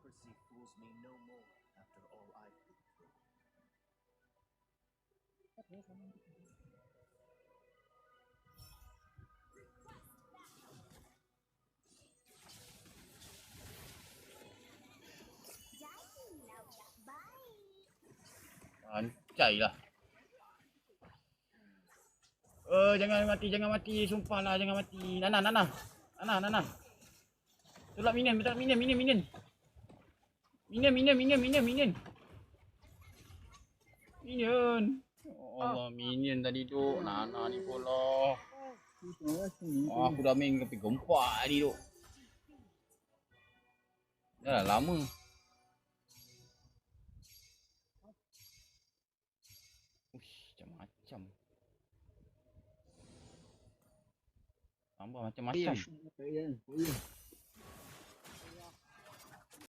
Hypocrisy fools me no more after all I've been through. Pancai lah. Jangan mati. Sumpah lah, jangan mati. Nana. Tolak minion, betul minion. Minion. Allah, minion tadi tu. Nana ni pula. Aku dah main ke gempak ni tu. Dah lama. Macam-macam. Tambah macam-macam.